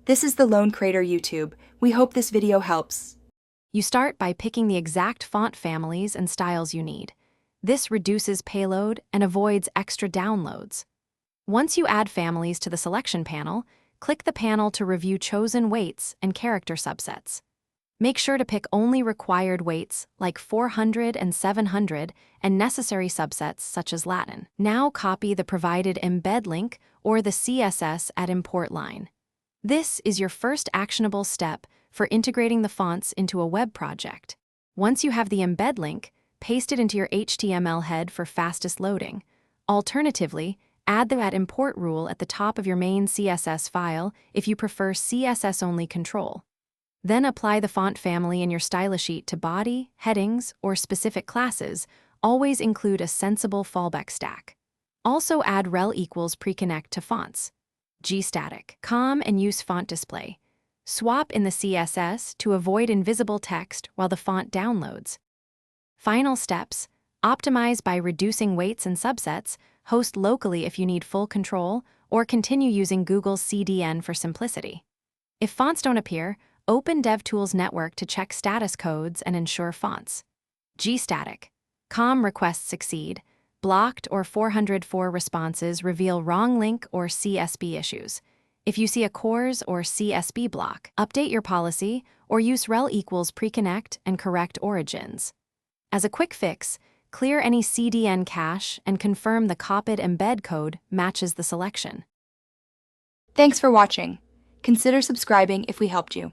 This is the Lone Creator YouTube. We hope this video helps. You start by picking the exact font families and styles you need. This reduces payload and avoids extra downloads. Once you add families to the selection panel, click the panel to review chosen weights and character subsets. Make sure to pick only required weights like 400 and 700 and necessary subsets such as Latin. Now copy the provided embed link or the CSS at import line. This is your first actionable step for integrating the fonts into a web project. Once you have the embed link, paste it into your HTML head for fastest loading. Alternatively, add the @import rule at the top of your main CSS file if you prefer CSS-only control. Then apply the font family in your style sheet to body, headings, or specific classes. Always include a sensible fallback stack. Also add rel equals preconnect to fonts. G-static, com and use font display. Swap in the CSS to avoid invisible text while the font downloads. Final steps: optimize by reducing weights and subsets, host locally if you need full control, or continue using Google's CDN for simplicity. If fonts don't appear, open DevTools Network to check status codes and ensure fonts. G-static, com requests succeed. Blocked or 404 responses reveal wrong link or CSB issues. If you see a CORS or CSB block, update your policy or use rel equals preconnect and correct origins. As a quick fix, clear any CDN cache and confirm the copied embed code matches the selection. Thanks for watching. Consider subscribing if we helped you.